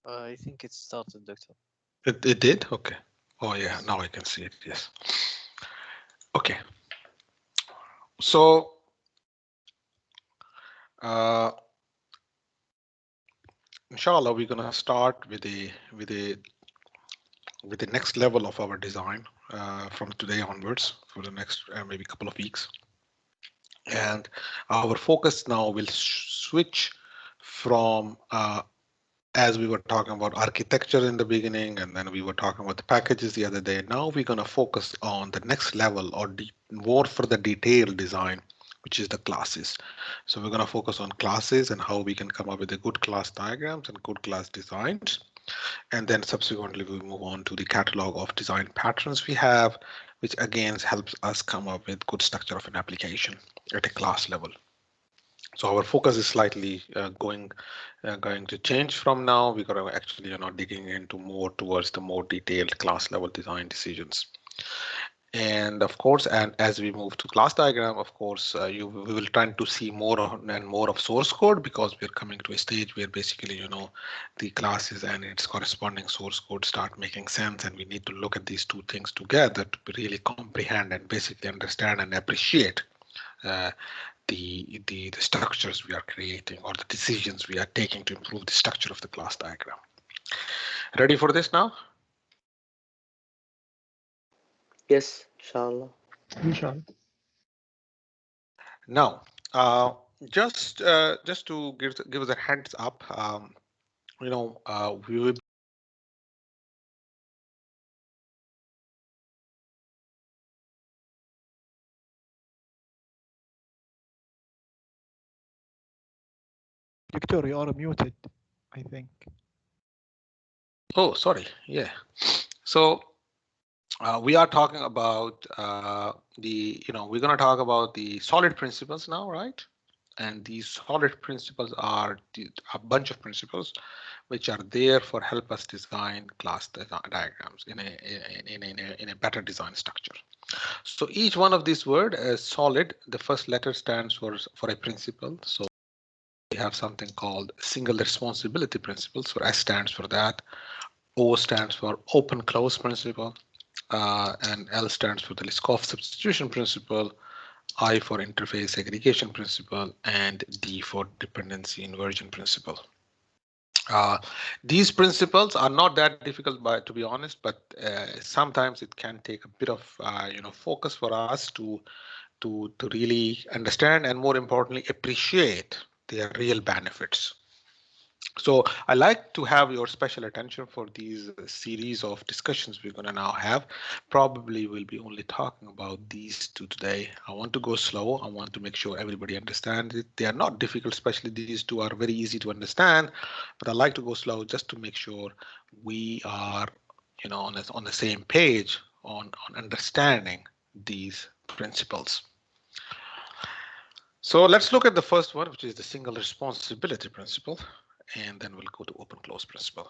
I think it started, Doctor. It did? Okay. Oh yeah, now I can see it. Yes. Okay. So uh, inshallah, we're gonna start with the next level of our design from today onwards for the next maybe couple of weeks. And our focus now will switch from as we were talking about architecture in the beginning, and then we were talking about the packages the other day. Now we're going to focus on the next level or more for the detailed design, which is the classes. So we're going to focus on classes and how we can come up with the good class diagrams and good class designs. And then subsequently we'll move on to the catalog of design patterns we have, which again helps us come up with good structure of an application at a class level. So our focus is slightly going to change from now. We're going to actually digging into more towards the more detailed class level design decisions. And of course, and as we move to class diagram, of course, we will try to see more and more of source code, because we're coming to a stage where basically, the classes and its corresponding source code start making sense. And we need to look at these two things together to really comprehend and basically understand and appreciate uh, the structures we are creating or the decisions we are taking to improve the structure of the class diagram. Ready for this now? Yes, inshallah. Inshallah. Now, just to give us a hands up, we will Victor, you are muted, I think. oh, sorry. Yeah. So we are talking about we're going to talk about the solid principles now, right? And these solid principles are a bunch of principles which are there for help us design class diagrams in a better design structure. So each one of these words is solid. The first letter stands for a principle. So we have something called single responsibility principle. So S stands for that. O stands for open close principle. And L stands for the Liskov substitution principle. I for interface aggregation principle, and D for dependency inversion principle. Uh, these principles are not that difficult, to be honest, but sometimes it can take a bit of focus for us to really understand and, more importantly, appreciate their real benefits. So I like to have your special attention for these series of discussions we're going to now have. Probably we'll be only talking about these two today. I want to go slow. I want to make sure everybody understands it. They are not difficult, especially these two are very easy to understand, but I like to go slow just to make sure we are, on the same page on understanding these principles. So let's look at the first one, which is the single responsibility principle, and then we'll go to open close principle.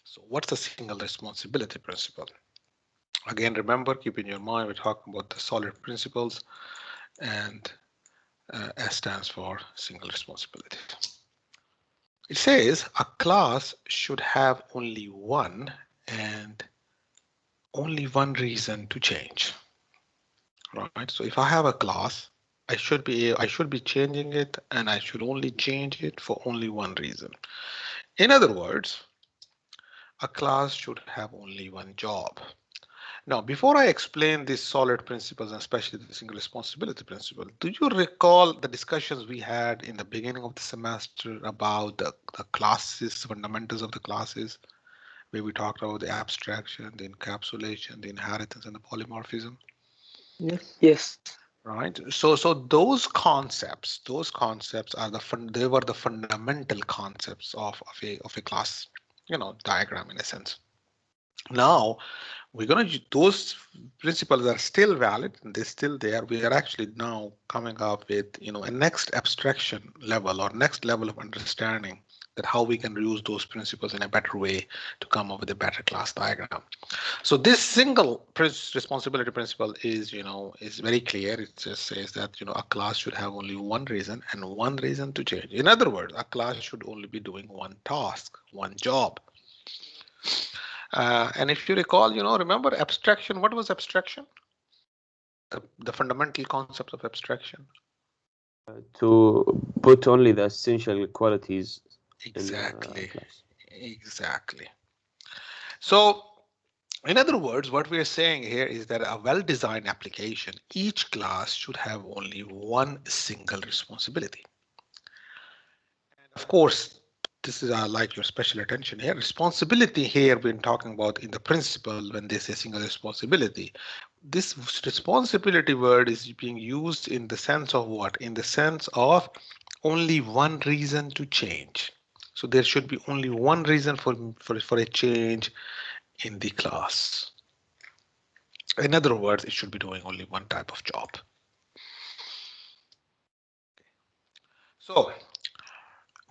So what's the single responsibility principle? Again, remember, keep in your mind, we're talking about the solid principles, and S stands for single responsibility. It says a class should have only one and only one reason to change. Right? So if I have a class, I should be changing it, and I should only change it for only one reason. In other words, a class should have only one job. Now, before I explain these solid principles, and especially the single responsibility principle, do you recall the discussions we had in the beginning of the semester about the classes, fundamentals of the classes, where we talked about the abstraction, the encapsulation, the inheritance, and the polymorphism? Yes. Yes. Right. So those concepts are they were the fundamental concepts of a class, diagram in a sense. Now we're going to those principles are still valid and they're still there. We are actually now coming up with a next abstraction level or next level of understanding that how we can use those principles in a better way to come up with a better class diagram. So this single responsibility principle is, is very clear. It just says that, a class should have only one reason and one reason to change. In other words, a class should only be doing one task, one job. And if you recall, remember abstraction. What was abstraction? The fundamental concept of abstraction. To put only the essential qualities Exactly. in the class. Exactly. So, in other words, what we are saying here is that a well-designed application, each class should have only one single responsibility. And of course, this is like your special attention here. Responsibility here, we're talking about in the principle when they say single responsibility. This responsibility word is being used in the sense of what? In the sense of only one reason to change. So there should be only one reason for a change in the class. In other words, it should be doing only one type of job. So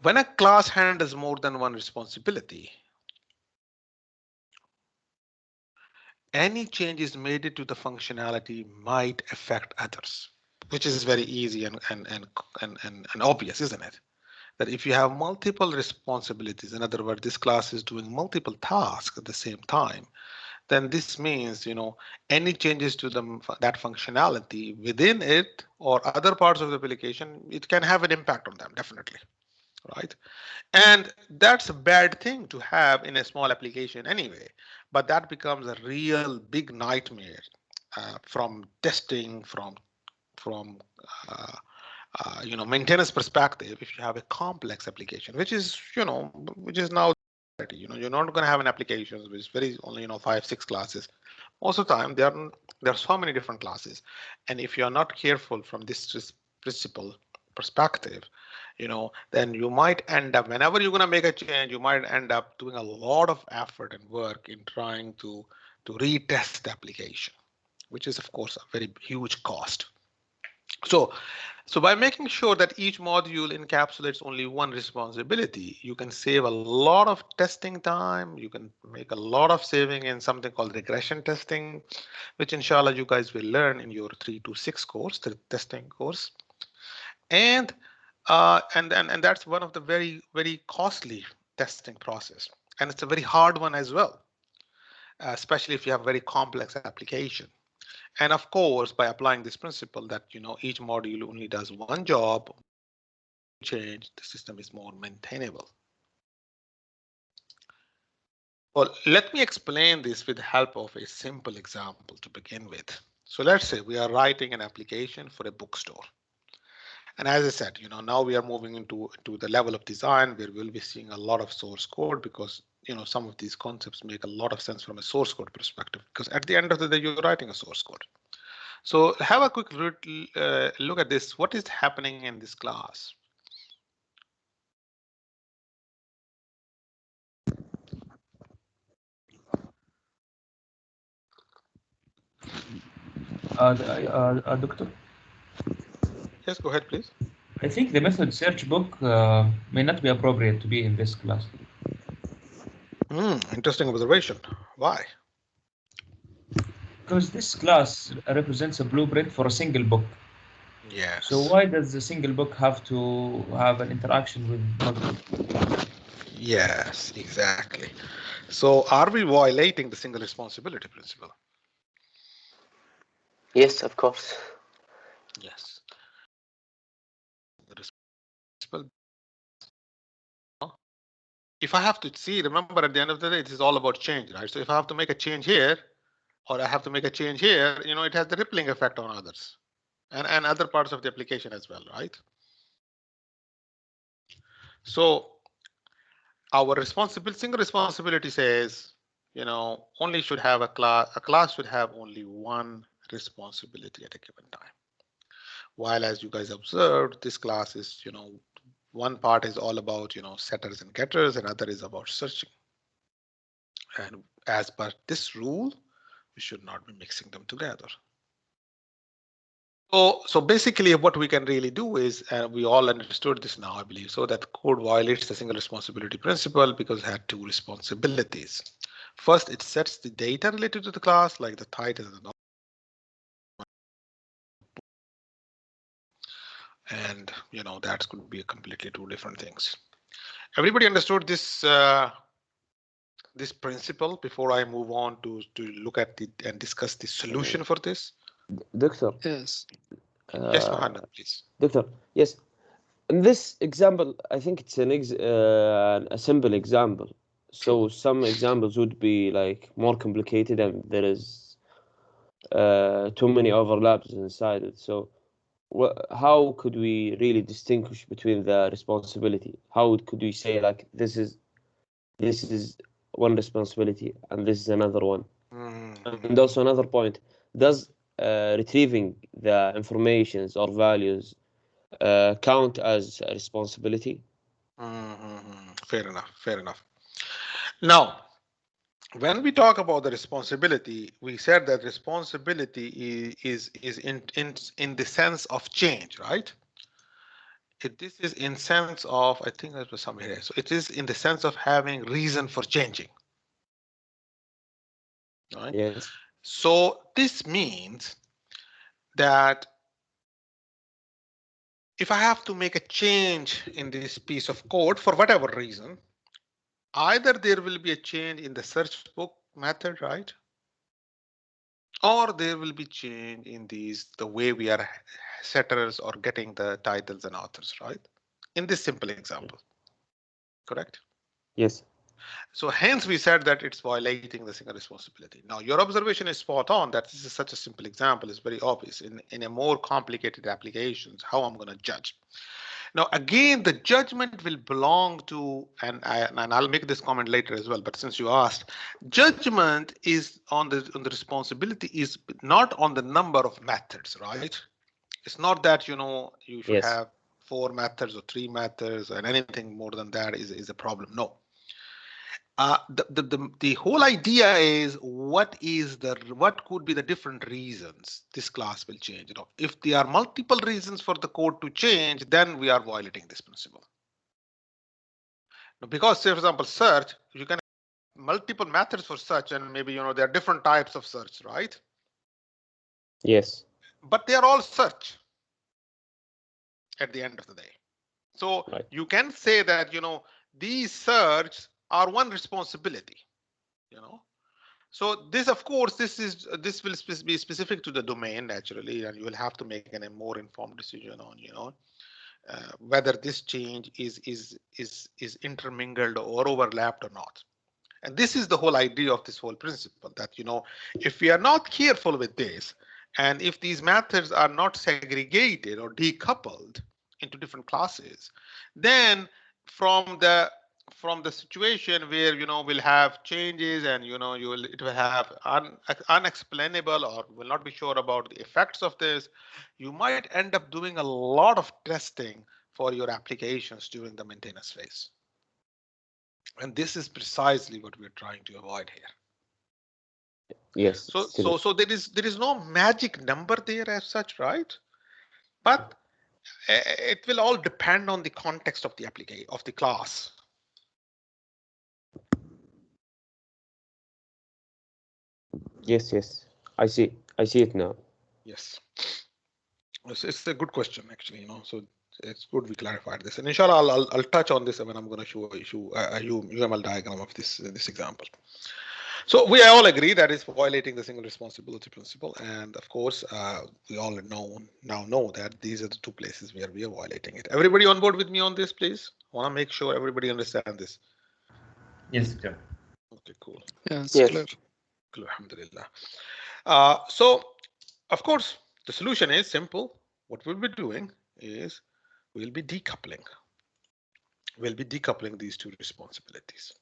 when a class handles more than one responsibility, any changes made to the functionality might affect others, which is very easy and obvious, isn't it? That if you have multiple responsibilities, in other words, this class is doing multiple tasks at the same time, then this means, any changes to that functionality within it or other parts of the application, it can have an impact on them, definitely, right? And that's a bad thing to have in a small application anyway, but that becomes a real big nightmare from testing, from maintenance perspective. If you have a complex application, which is now, you're not going to have an application which is very only 5-6 classes. Most of the time there are so many different classes, and if you're not careful from this principle perspective, then you might end up, whenever you're going to make a change, you might end up doing a lot of effort and work in trying to retest the application, which is of course a very huge cost. So by making sure that each module encapsulates only one responsibility, you can save a lot of testing time. You can make a lot of saving in something called regression testing, which inshallah you guys will learn in your 326 course, the testing course. And that's one of the very costly testing process, and it's a very hard one as well, especially if you have a very complex application. And of course, by applying this principle that each module only does one job, change, the system is more maintainable. Well, let me explain this with the help of a simple example to begin with. So let's say we are writing an application for a bookstore. And as I said, now we are moving into the level of design where we'll be seeing a lot of source code, because some of these concepts make a lot of sense from a source code perspective, because at the end of the day, you're writing a source code. So have a quick look at this. What is happening in this class? Doctor, Yes, go ahead, please. I think the method search book may not be appropriate to be in this class. Interesting observation. Why? Because this class represents a blueprint for a single book. Yes. So why does the single book have to have an interaction with multiple? Yes, exactly. So are we violating the single responsibility principle? Yes, of course. Yes. If I have to see, remember at the end of the day, it is all about change, right? So if I have to make a change here, or I have to make a change here, it has the rippling effect on others and other parts of the application as well, right? So our single responsibility says, only should have a class should have only one responsibility at a given time. While as you guys observed, this class is, one part is all about, setters and getters, and other is about searching. And as per this rule, we should not be mixing them together. So basically what we can really do is, we all understood this now, I believe, so that code violates the single responsibility principle because it had two responsibilities. First, it sets the data related to the class, like the title and that could be completely two different things. Everybody understood this this principle before I move on to look at it and discuss the solution for this? Doctor. Yes. Yes, Mohammed, please. Doctor, yes. In this example, I think it's a simple example. So some examples would be like more complicated, and there is too many overlaps inside it. So how could we really distinguish between the responsibility? How could we say like this is one responsibility and this is another one? And also another point, does retrieving the informations or values count as a responsibility? Fair enough. Fair enough. Now, when we talk about the responsibility, we said that responsibility is in the sense of change, right? This is in sense of, I think that was somewhere here. So it is in the sense of having reason for changing. Right? Yes. So this means that if I have to make a change in this piece of code for whatever reason, either there will be a change in the search book method, right? Or there will be change in the way we are setters or getting the titles and authors, right? In this simple example, correct? Yes. So hence we said that it's violating the single responsibility. Now your observation is spot on that this is such a simple example. It's very obvious. In a more complicated applications, how I'm going to judge. Now again, the judgment will belong to, and I'll make this comment later as well, but since you asked, judgment is on the responsibility is not on the number of methods, right? It's not that you should have 4 methods or 3 methods, and anything more than that is a problem. No. The whole idea is what could be the different reasons this class will change. If there are multiple reasons for the code to change, then we are violating this principle. Now, because say for example search, you can have multiple methods for search, and maybe there are different types of search, right? Yes. But they are all search at the end of the day. So you can say that these search are one responsibility. So this, of course, this will be specific to the domain naturally, and you will have to make a more informed decision on whether this change is intermingled or overlapped or not. And this is the whole idea of this whole principle, that if we are not careful with this, and if these methods are not segregated or decoupled into different classes, then from the situation where we'll have changes, and it will have unexplainable, or will not be sure about the effects of this, you might end up doing a lot of testing for your applications during the maintenance phase. And this is precisely what we're trying to avoid here. Yes. So there is no magic number there as such, right? But it will all depend on the context of the application of the class. Yes. I see it now. Yes. It's a good question, actually. So it's good we clarified this, and inshallah I'll touch on this when I'm going to show a UML diagram of this example. So we all agree that it's violating the single responsibility principle, and of course we all now know that these are the 2 places where we are violating it. Everybody on board with me on this, please? I want to make sure everybody understands this. Yes, sir. Okay, cool. Yes, Yes. Clear. Alhamdulillah. So of course the solution is simple. What we'll be doing is we'll be decoupling these 2 responsibilities,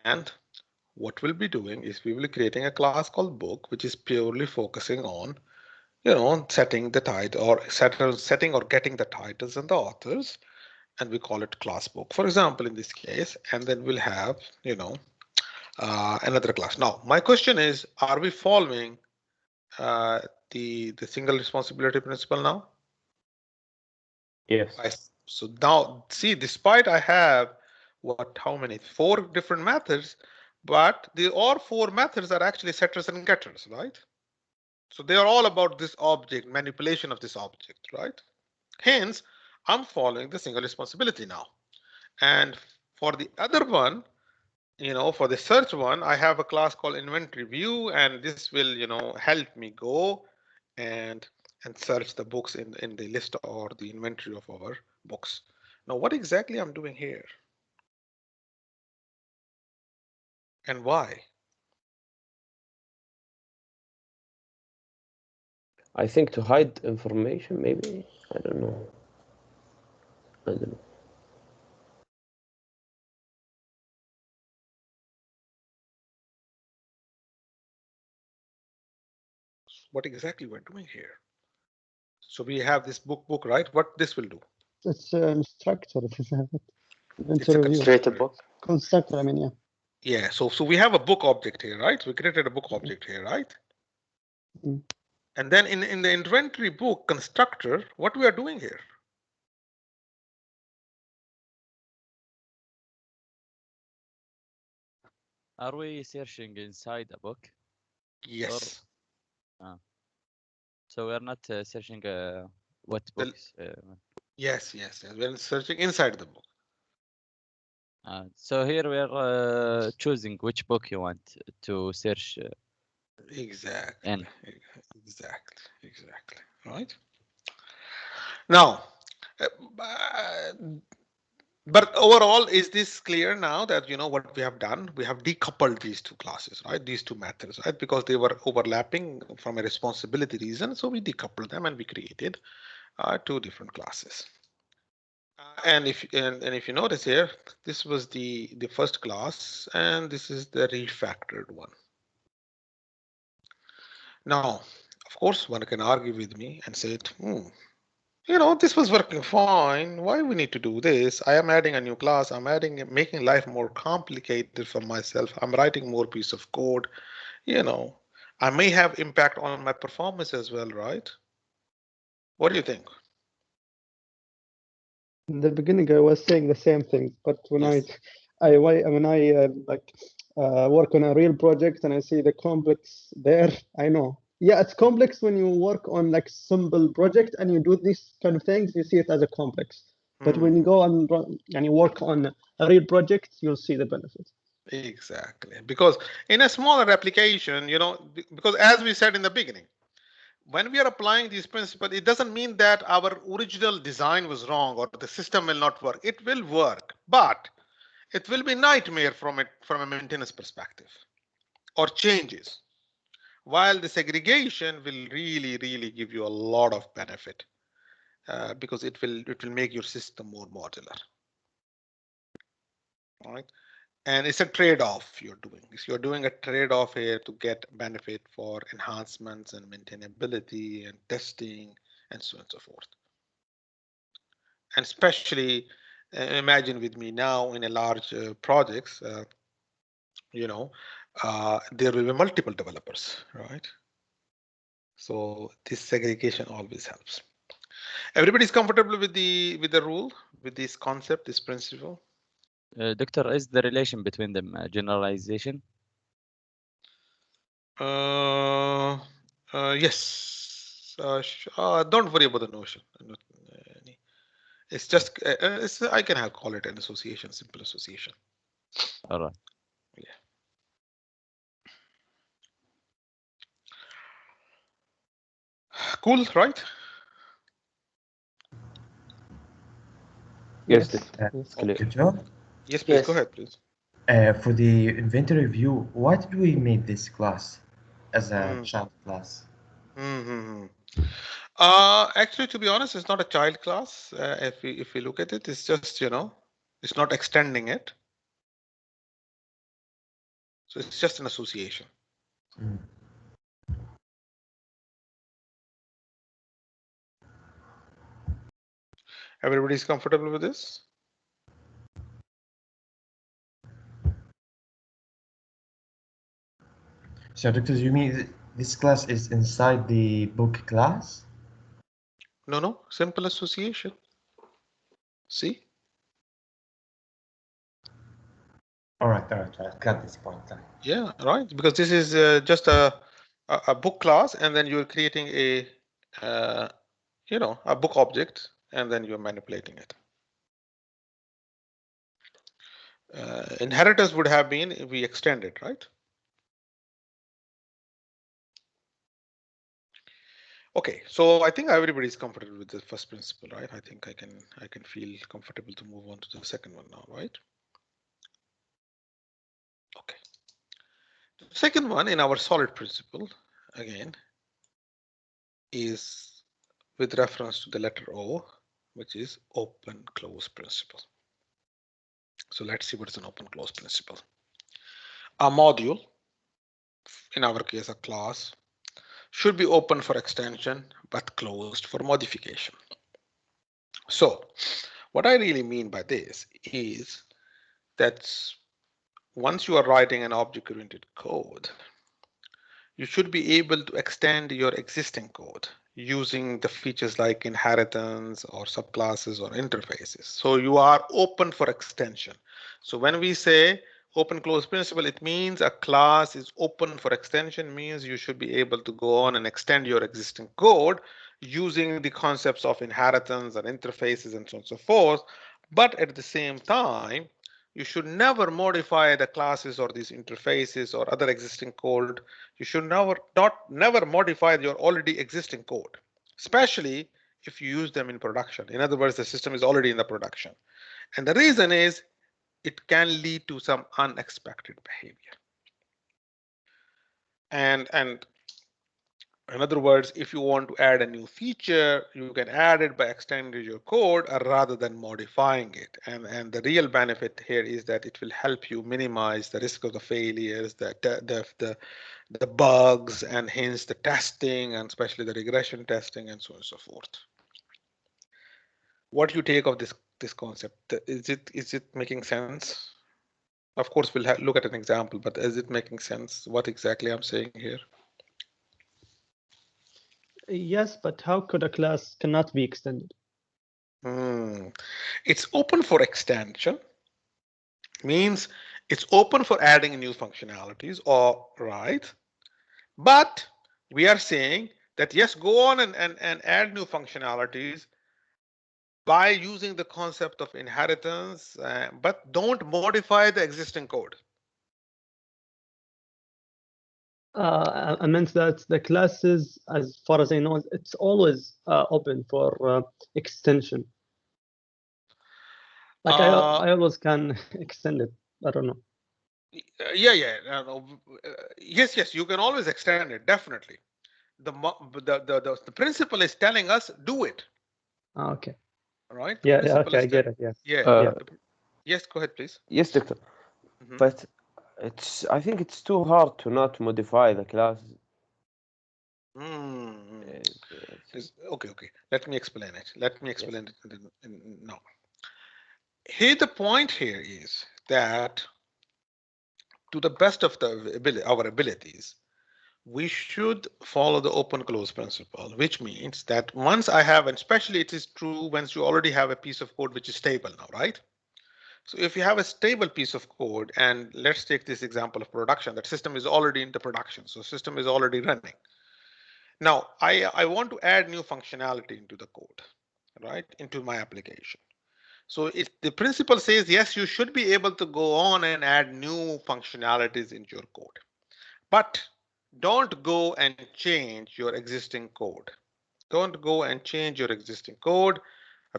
and what we'll be doing is we will be creating a class called book, which is purely focusing on setting the title, or setting or getting the titles and the authors, and we call it class book, for example, in this case. And then we'll have another class. Now my question is, are we following the single responsibility principle now? Yes. So now see, despite I have how many? 4 different methods, but all 4 methods are actually setters and getters, right? So they are all about this object, manipulation of this object, right? Hence, I'm following the single responsibility now. And for the other one, for the search one, I have a class called inventory view, and this will, help me go and search the books in the list or the inventory of our books. Now, what exactly I'm doing here? And why? I think to hide information, maybe. I don't know. What exactly we're doing here? So we have this book, right? What this will do? It's a structure. It's a constructor. book. Constructor, I mean, yeah. Yeah, so we have a book object here, right? We created a book object here, right? Mm. And then in the inventory book constructor, what we are doing here? Are we searching inside a book? Yes. So we are not searching what books. Yes. We're searching inside the book. So here we are choosing which book you want to search. Exactly. In. Exactly. Right. Now, but overall, is this clear now that what we have done? We have decoupled these 2 classes, right? These 2 methods, right? Because they were overlapping from a responsibility reason, so we decoupled them and we created 2 different classes. And if you notice here, this was the first class, and this is the refactored one. Now, of course, one can argue with me and say, this was working fine. Why we need to do this? I am adding a new class. I'm making life more complicated for myself. I'm writing more piece of code. I may have impact on my performance as well, right? What do you think? In the beginning, I was saying the same thing, but when Yes. I work on a real project and I see the complex there, I know. Yeah, it's complex when you work on like simple project and you do these kind of things, you see it as a complex. But when you go and you work on a real project, you'll see the benefits. Exactly, because in a smaller application, because as we said in the beginning, when we are applying these principles, it doesn't mean that our original design was wrong or the system will not work. It will work, but it will be nightmare from a maintenance perspective or changes. While the segregation will really give you a lot of benefit because it will make your system more modular. All right. And it's a trade-off you're doing. So you're doing a trade-off here to get benefit for enhancements and maintainability and testing and so on and so forth. And especially imagine with me now in a large projects, there will be multiple developers, right? So this segregation always helps. Everybody's comfortable with the rule, with this concept, this principle? Doctor, is the relation between them generalization? Yes. Don't worry about the notion. It's just I can call it an association, simple association. All right. Yeah. Cool, right? Yes, Yes. it's clear. Joe, Yes, please. Yes. Go ahead, please. for the inventory view, why did we make this class as a child class? Actually, to be honest, it's not a child class. If we look at it, it's just it's not extending it. So it's just an association. Everybody's comfortable with this? So, doctor, you mean This class is inside the book class? No, simple association. See? All right. Got this point. Yeah, right. Because this is just a book class, and then you're creating a a book object, and then you're manipulating it. Inheritors would have been if we extend it, right? Okay, so I think everybody is comfortable with the first principle, right? I think I can feel comfortable to move on to the second one now, right? Okay. The second one in our solid principle, again, is with reference to the letter O, which is open close principle. So let's see what is an open close principle. A module, in our case a class, should be open for extension but closed for modification. So what I really mean by this is that once you are writing an object-oriented code, you should be able to extend your existing code using the features like inheritance or subclasses or interfaces. So you are open for extension. So when we say open close principle, it means a class is open for extension, means you should be able to go on and extend your existing code using the concepts of inheritance and interfaces and so on and so forth. But at the same time, you should never modify the classes or these interfaces or other existing code. You should never modify your already existing code, especially if you use them in production. In other words, the system is already in the production. And the reason is it can lead to some unexpected behavior. And in other words, if you want to add a new feature, you can add it by extending your code rather than modifying it. And the real benefit here is that it will help you minimize the risk of the failures, the bugs, and hence the testing, and especially the regression testing, and so on and so forth. What do you take of this concept? Is it making sense? Of course, we'll look at an example, but is it making sense what exactly I'm saying here? Yes, but how could a class cannot be extended? It's open for extension, means it's open for adding new functionalities, all right? But we are saying that yes, go on and add new functionalities by using the concept of inheritance, but don't modify the existing code. I meant that the classes, as far as I know, it's always open for extension. Like I always can extend it. I don't know. Yes, you can always extend it, definitely. The principle is telling us do it. Okay. All right. Yeah, okay, I get it. Yeah. Yes, go ahead, please. Yes, doctor. But I think it's too hard to not modify the classes. Okay. Let me explain it. Now. Here, the point here is that to the best of our abilities, we should follow the open close principle, which means that once I have, and especially it is true once you already have a piece of code which is stable now, right? So if you have a stable piece of code, and let's take this example of production, that system is already into production, so system is already running. Now I want to add new functionality into the code, right, into my application. So if the principle says yes, you should be able to go on and add new functionalities into your code, but don't go and change your existing code. Don't go and change your existing code.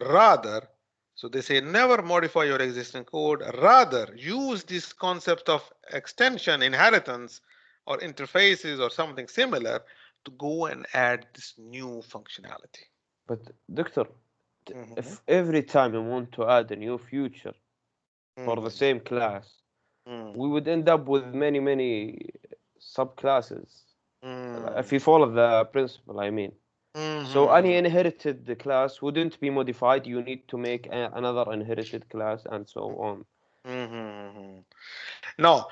Rather, so they say never modify your existing code. Rather, use this concept of extension, inheritance, or interfaces or something similar to go and add this new functionality. But doctor, if every time you want to add a new feature for the same class, we would end up with many subclasses. If you follow the principle, I mean. So any inherited class wouldn't be modified. You need to make another inherited class and so on. Now,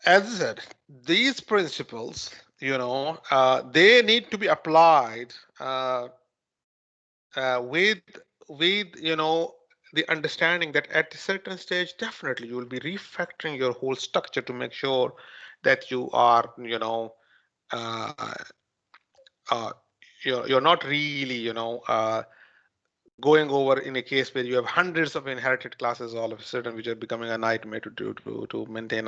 as I said, these principles they need to be applied with the understanding that at a certain stage, definitely you will be refactoring your whole structure to make sure that you are, uh, you're not really, going over in a case where you have hundreds of inherited classes all of a sudden, which are becoming a nightmare to maintain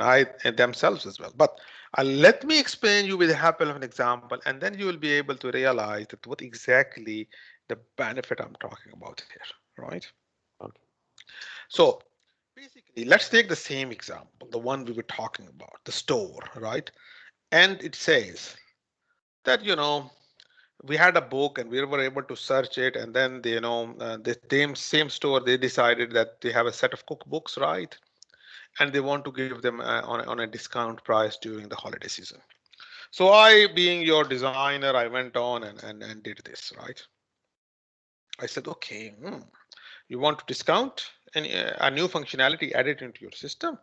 themselves as well. But let me explain you with a help of an example, and then you will be able to realize that what exactly the benefit I'm talking about here, right? Okay. So basically, let's take the same example, the one we were talking about, the store, right? And it says that, we had a book and we were able to search it, and then the same store, they decided that they have a set of cookbooks, right? And they want to give them on a discount price during the holiday season. So I, being your designer, I went on and did this, right? I said, okay, you want to discount a new functionality added into your system?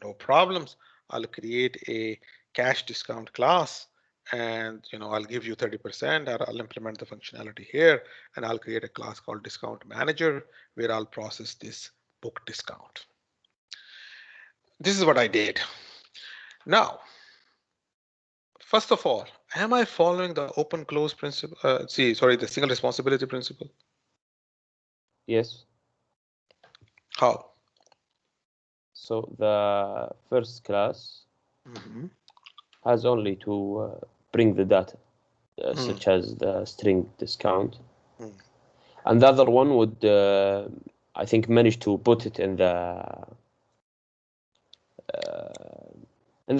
No problems. I'll create a cash discount class, and I'll give you 30%, or I'll implement the functionality here, and I'll create a class called discount manager where I'll process this book discount. This is what I did. Now, first of all, am I following the open close principle? The single responsibility principle? Yes. How? So the first class has only to bring the data, such as the string discount. And the other one would, I think, manage to put it in the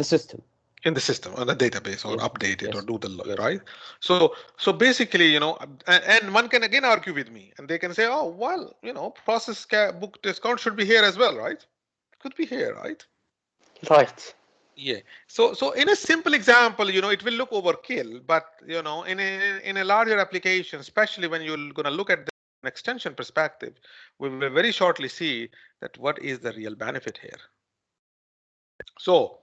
system. In the system, on the database, or Yes. update it, Yes. or do the Yes. right. So basically, and one can again argue with me, and they can say, oh well, process book discount should be here as well, right? It could be here, right? Right. Yeah. So in a simple example, it will look overkill, but in a larger application, especially when you're going to look at an extension perspective, we will very shortly see that what is the real benefit here. So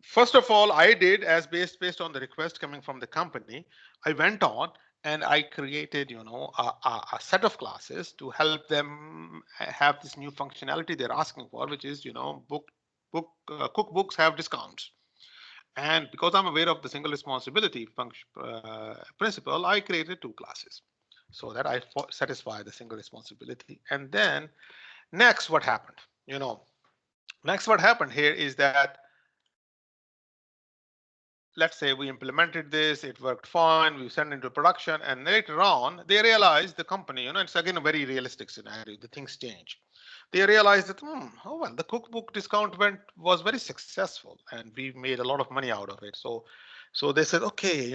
first of all, I did, as based on the request coming from the company, I went on and I created, a set of classes to help them have this new functionality they're asking for, which is, cookbooks have discounts. And because I'm aware of the single responsibility principle, I created 2 classes so that I satisfy the single responsibility. And then next, what happened? Next, what happened here is that, let's say we implemented this, it worked fine, we sent it into production, and later on they realized, the company, it's again a very realistic scenario, the things change. They realized that, oh well, the cookbook discount was very successful and we made a lot of money out of it. So they said, okay,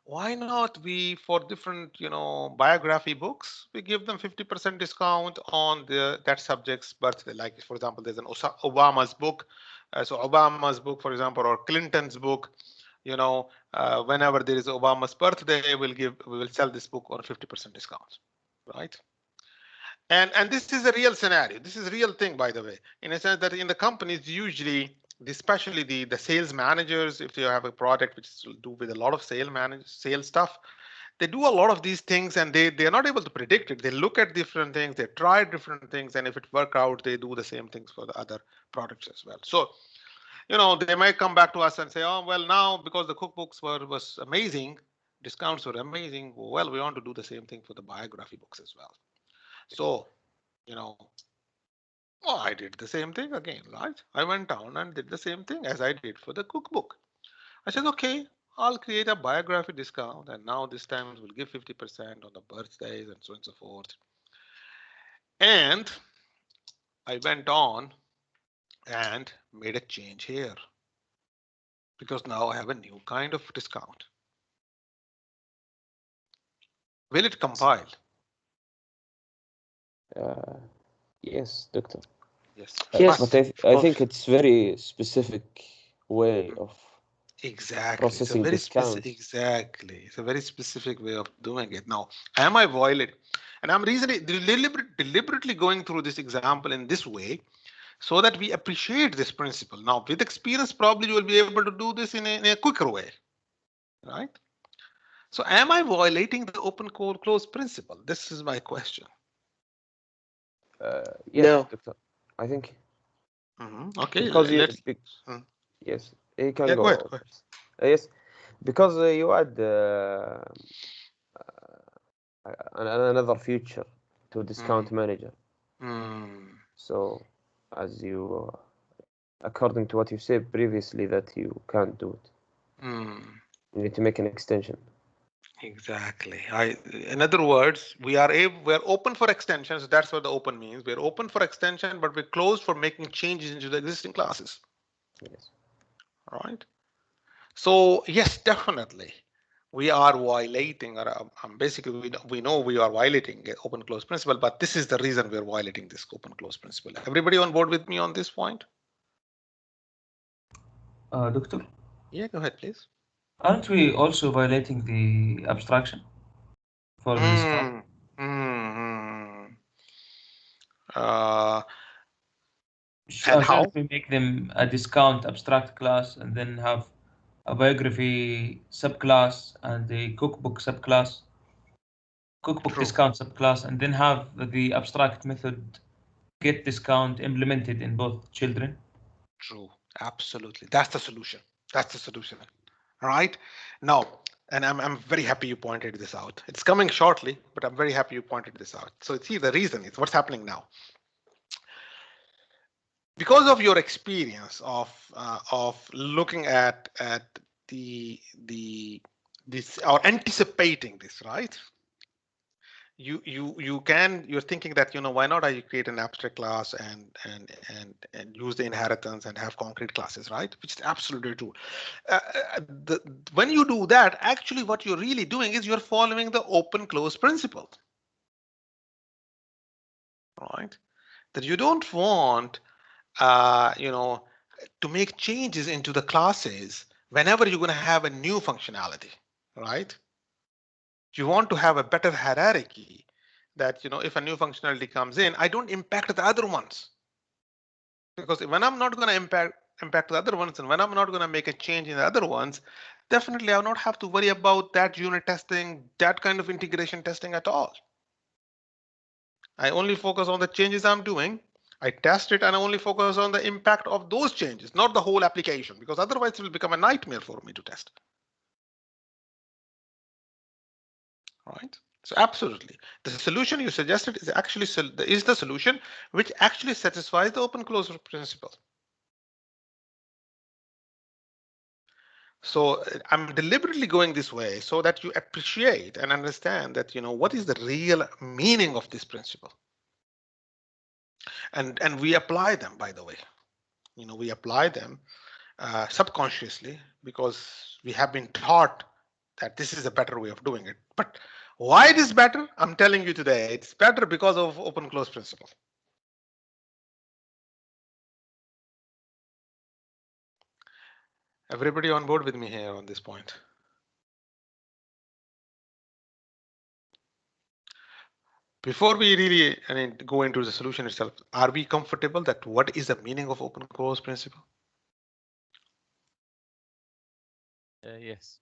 why not we, for different, biography books, we give them 50% discount on that subject's birthday. Like, for example, there's an Obama's book. So Obama's book, for example, or Clinton's book, whenever there is Obama's birthday, we will sell this book on 50% discount, right? And this is a real scenario. This is a real thing, by the way, in a sense that in the companies, usually, especially the sales managers, if you have a product which is to do with a lot of sales stuff, they do a lot of these things, and they're not able to predict it. They look at different things, they try different things, and if it works out, they do the same things for the other products as well. So they might come back to us and say, oh, well, now because the cookbooks was amazing, discounts were amazing, well, we want to do the same thing for the biography books as well. So, well, I did the same thing again, right? I went down and did the same thing as I did for the cookbook. I said, okay, I'll create a biography discount, and now this time we'll give 50% on the birthdays and so on and so forth. And I went on and made a change here, because now I have a new kind of discount. Will it compile? Yes, doctor. Yes. Yes. But I think it's very specific way of Exactly. processing discounts. Exactly. It's a very specific way of doing it. Now, am I violating? And I'm deliberately going through this example in this way, so that we appreciate this principle. Now, with experience, probably you will be able to do this in a quicker way, right? So am I violating the open close principle? This is my question. Yes, No. Doctor. I think Okay, because you, yes, you can yeah, go. go ahead, go ahead. Yes, because you add another feature to discount manager. So, as you, according to what you said previously, that you can't do it. You need to make an extension. Exactly. In other words, we are open for extensions. That's what the open means. We're open for extension, but we're closed for making changes into the existing classes. Yes. All right. So yes, definitely, we are violating, or basically we know we are violating the open close principle. But this is the reason we're violating this open close principle. Everybody on board with me on this point? Doctor? Yeah, go ahead, please. Aren't we also violating the abstraction for the discount? And how? Shouldn't we make them a discount abstract class and then have a biography subclass and a cookbook subclass, cookbook True. discount subclass, and then have the abstract method get discount implemented in both children? True. Absolutely. That's the solution. That's the solution. All right. Now, and I'm very happy you pointed this out. It's coming shortly, but I'm very happy you pointed this out. So see, the reason is what's happening now. Because of your experience of looking at this or anticipating this, right? You're thinking that, why not I create an abstract class and use the inheritance and have concrete classes, right? Which is absolutely true. When you do that, actually what you're really doing is you're following the open close principle, right? That you don't want to make changes into the classes whenever you're going to have a new functionality, right? You want to have a better hierarchy that, if a new functionality comes in, I don't impact the other ones. Because when I'm not going to impact the other ones, and when I'm not going to make a change in the other ones, definitely I'll not have to worry about that unit testing, that kind of integration testing at all. I only focus on the changes I'm doing. I test it and I only focus on the impact of those changes, not the whole application, because otherwise it will become a nightmare for me to test. Right? So absolutely, the solution you suggested is actually the solution which actually satisfies the open close principle. So I'm deliberately going this way so that you appreciate and understand that what is the real meaning of this principle. And we apply them, by the way. We apply them subconsciously because we have been taught that this is a better way of doing it. But why it is better? I'm telling you today, it's better because of open close principle. Everybody on board with me here on this point? Before we really go into the solution itself, are we comfortable that what is the meaning of open close principle? Yes.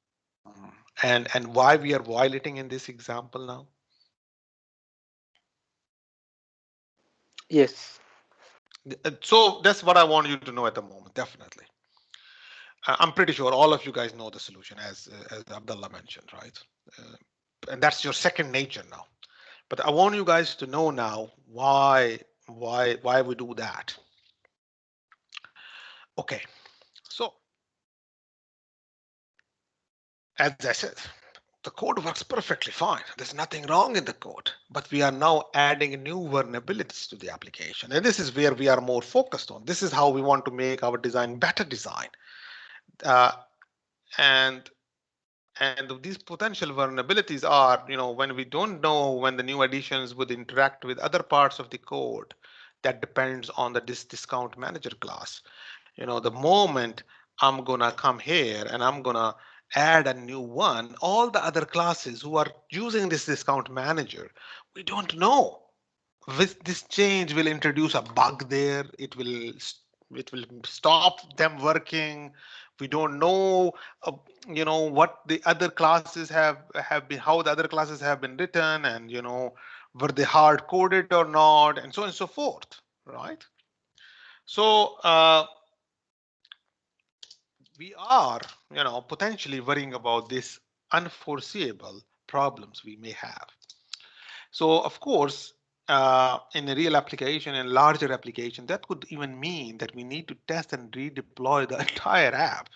And why we are violating in this example now? Yes. So that's what I want you to know at the moment, definitely. I'm pretty sure all of you guys know the solution, as Abdullah mentioned, right? And that's your second nature now. But I want you guys to know now why we do that. Okay, so as I said, the code works perfectly fine. There's nothing wrong in the code, but we are now adding new vulnerabilities to the application. And this is where we are more focused on. This is how we want to make our design better design. And these potential vulnerabilities are, when we don't know when the new additions would interact with other parts of the code, that depends on the discount manager class. The moment I'm gonna come here and I'm gonna add a new one, all the other classes who are using this discount manager, we don't know this change will introduce a bug there. It will stop them working. We don't know, what the other classes have been, how the other classes have been written, and were they hard coded or not, and so on and so forth, right? So we are, potentially worrying about this unforeseeable problems we may have. So of course, in a real application, in larger application, that could even mean that we need to test and redeploy the entire app.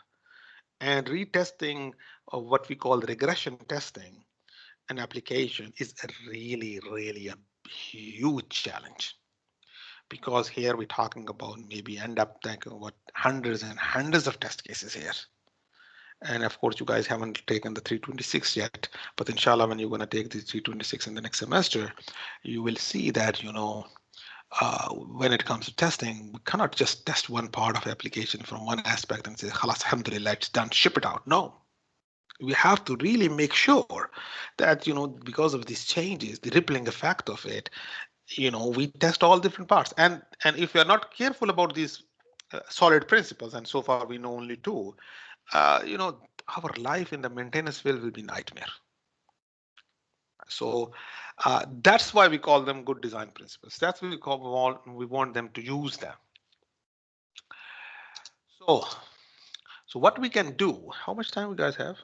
And retesting of what we call regression testing an application is really a huge challenge. Because here we're talking about maybe end up thinking what hundreds and hundreds of test cases here. And of course, you guys haven't taken the 326 yet, but inshallah, when you're going to take the 326 in the next semester, you will see that, when it comes to testing, we cannot just test one part of application from one aspect and say, khalas, alhamdulillah, it's done, ship it out. No, we have to really make sure that, because of these changes, the rippling effect of it, we test all different parts. And if we are not careful about these solid principles, and so far we know only two, our life in the maintenance field will be nightmare. So that's why we call them good design principles. That's what we want them to use them. So what we can do, how much time you guys have?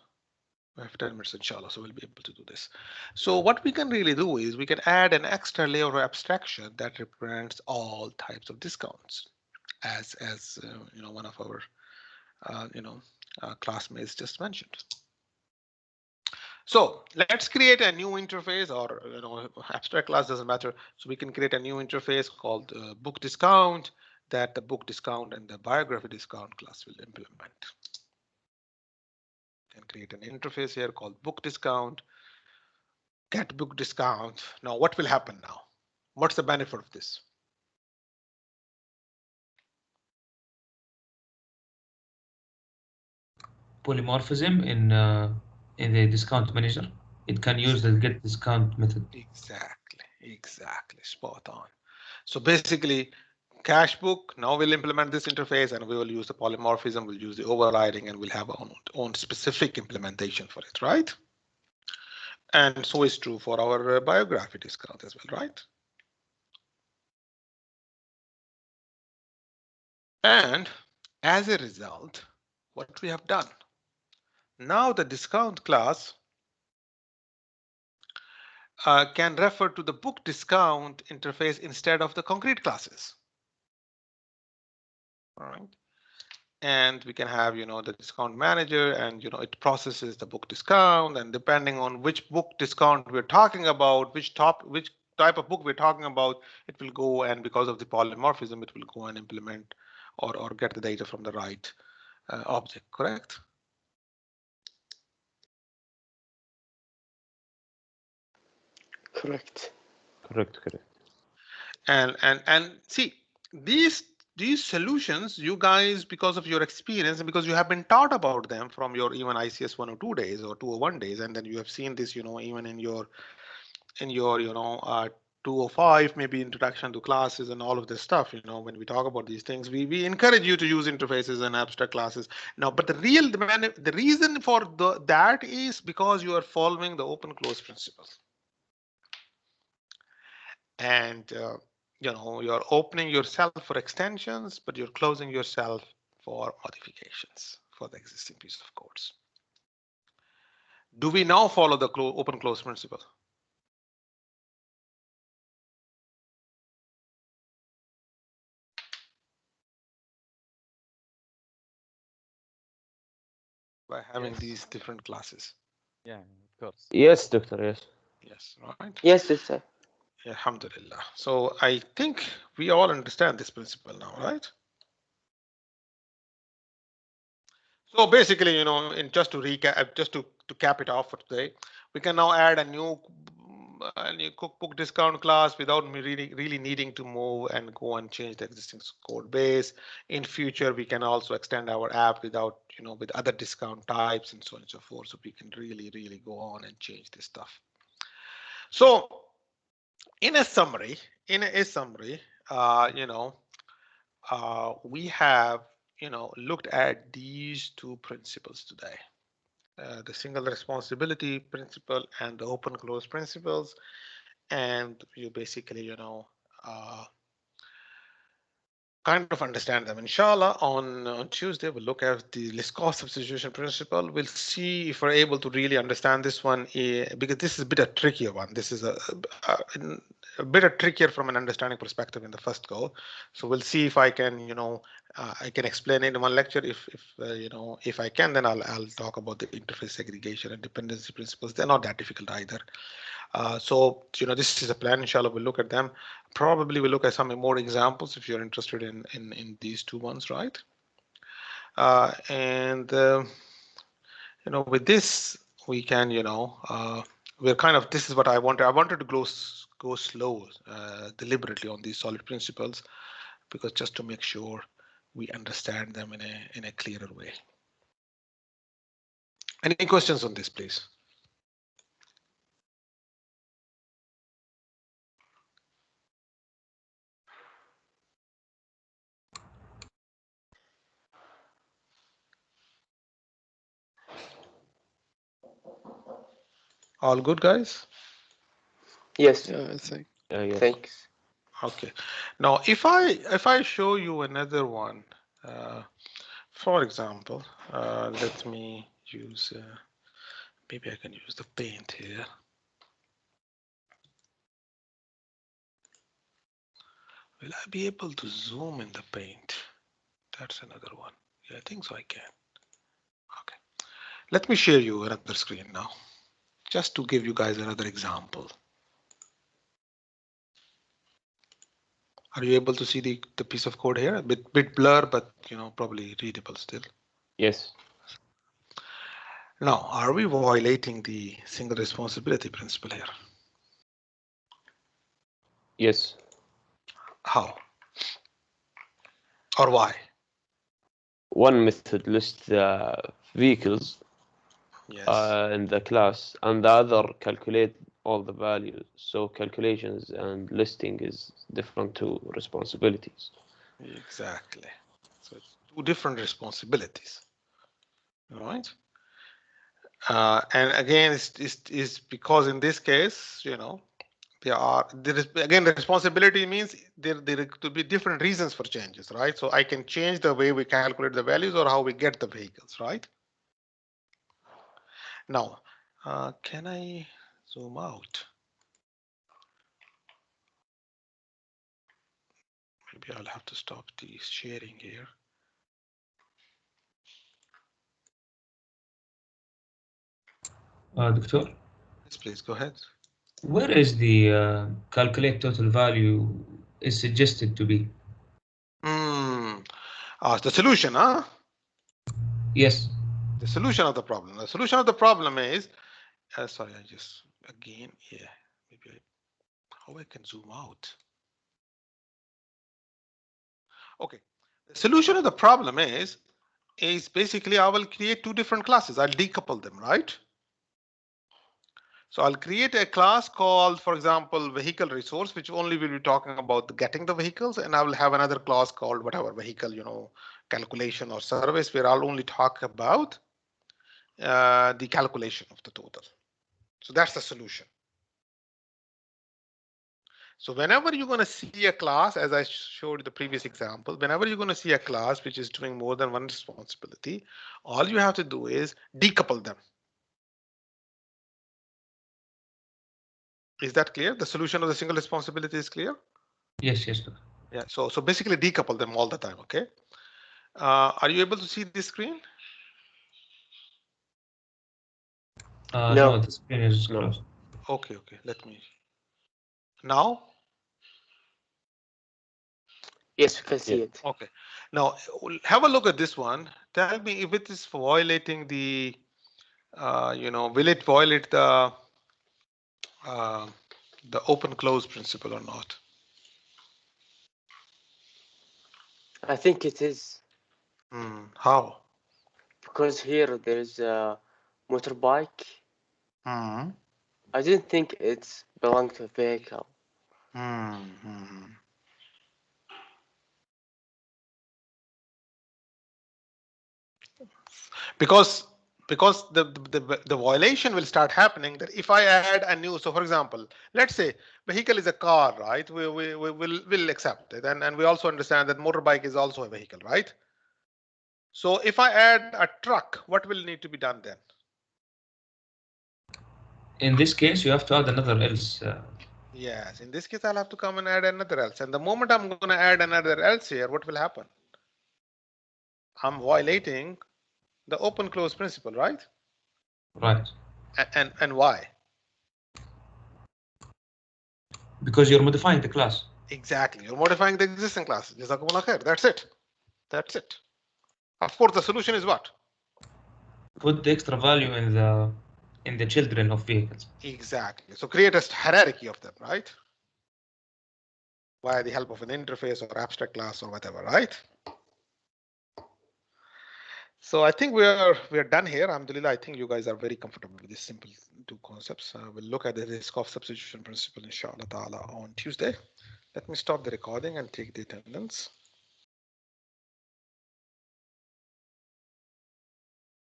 We have 10 minutes, inshallah, so we'll be able to do this. So what we can really do is we can add an extra layer of abstraction that represents all types of discounts, as one of our classmates just mentioned. So let's create a new interface, or abstract class doesn't matter. So we can create a new interface called book discount that the book discount and the biography discount class will implement. We can create an interface here called book discount, get book discount. Now what will happen now? What's the benefit of this? Polymorphism in the discount manager. It can use the get discount method. Exactly, spot on. So basically, cash book, now we'll implement this interface and we will use the polymorphism, we'll use the overriding, and we'll have our own specific implementation for it, right? And so is true for our biography discount as well, right? And as a result, what we have done, now the discount class can refer to the book discount interface instead of the concrete classes. All right. And we can have, the discount manager, and, it processes the book discount, and depending on which book discount we're talking about, which type of book we're talking about, it will go, and because of the polymorphism, it will go and implement or get the data from the right object, correct? Correct. And see, these solutions, you guys, because of your experience and because you have been taught about them from your even ICS 102 days or 201 days, and then you have seen this, even in your 205, maybe introduction to classes and all of this stuff, when we talk about these things, we encourage you to use interfaces and abstract classes. Now, but the reason for that is because you are following the open close principles. And you're opening yourself for extensions, but you're closing yourself for modifications for the existing piece of codes. Do we now follow the open close principle? By having these different classes? Yeah, of course. Yes, doctor. Yes. Yes, right. Yes, doctor. Alhamdulillah. So I think we all understand this principle now, right? So basically, just to recap, just to cap it off for today, we can now add a new cookbook discount class without really needing to move and go and change the existing code base. In future, we can also extend our app without, with other discount types and so on and so forth. So we can really go on and change this stuff. So in a summary, in a summary, we have, looked at these two principles today. The single responsibility principle and the open close principles, and you basically kind of understand them. Inshallah, on Tuesday we'll look at the list cost substitution principle. We'll see if we're able to really understand this one, because this is a bit a trickier one. This is a bit trickier from an understanding perspective in the first go. So we'll see if I can I can explain it in one lecture. If I can, then I'll talk about the interface segregation and dependency principles. They're not that difficult either. So this is a plan. Inshallah, we'll look at them. Probably we'll look at some more examples if you're interested in these two ones, right? With this we can we're kind of, this is what I wanted to go slow deliberately on these solid principles, because just to make sure we understand them in a clearer way. Any questions on this, please? All good, guys? Yes. Yeah, I think. Yes. Thanks. Okay. Now, if I show you another one, for example, let me use. Maybe I can use the paint here. Will I be able to zoom in the paint? That's another one. Yeah, I think so. I can. Okay. Let me share you another screen now, just to give you guys another example. Are you able to see the piece of code here? A bit blur, but probably readable still. Yes. Now, are we violating the single responsibility principle here? Yes. How? Or why? One method lists the vehicles Yes. in the class, and the other calculate all the values. So calculations and listing is different to responsibilities. Exactly. So it's two different responsibilities. All right. And again, it's because in this case, again, the responsibility means there could be different reasons for changes, right? So I can change the way we calculate the values or how we get the vehicles, right? Now, can I zoom out? Maybe I'll have to stop the sharing here. Doctor? Yes, please go ahead. Where is the calculate total value is suggested to be? The solution, huh? Yes. The solution of the problem. The solution of the problem is, sorry, I just, again, yeah, maybe how I can zoom out. Okay, the solution of the problem is basically I will create two different classes. I'll decouple them, right? So I'll create a class called, for example, vehicle resource, which only will be talking about getting the vehicles, and I will have another class called whatever vehicle, calculation or service, where I'll only talk about the calculation of the total. So that's the solution. So whenever you're going to see a class, as I showed the previous example, whenever you're going to see a class which is doing more than one responsibility, all you have to do is decouple them. Is that clear? The solution of the single responsibility is clear? Yes, yes. Yeah, so basically decouple them all the time, okay? Are you able to see this screen? No, the screen is closed. Okay, let me. Now? Yes, we can see it. Okay. Now, have a look at this one. Tell me if it is violating the, will it violate the open close principle or not? I think it is. How? Because here there is a motorbike. I didn't think it's belong to a vehicle. because the violation will start happening that if I add a new, so for example, let's say vehicle is a car, right? We'll accept it, and we also understand that motorbike is also a vehicle, right? So if I add a truck, what will need to be done then? In this case, you have to add another else. Yes, in this case, I'll have to come and add another else. And the moment I'm going to add another else here, what will happen? I'm violating the open close principle, right? Right. And why? Because you're modifying the class. Exactly. You're modifying the existing class. Jazakumullah khair. That's it. That's it. Of course, the solution is what? Put the extra value in the children of vehicles. Exactly. So create a hierarchy of them, right? Via the help of an interface or abstract class or whatever, right? So I think we are done here. Alhamdulillah, I think you guys are very comfortable with these simple two concepts. We'll look at the risk of substitution principle, inshallah ta'ala, on Tuesday. Let me stop the recording and take the attendance.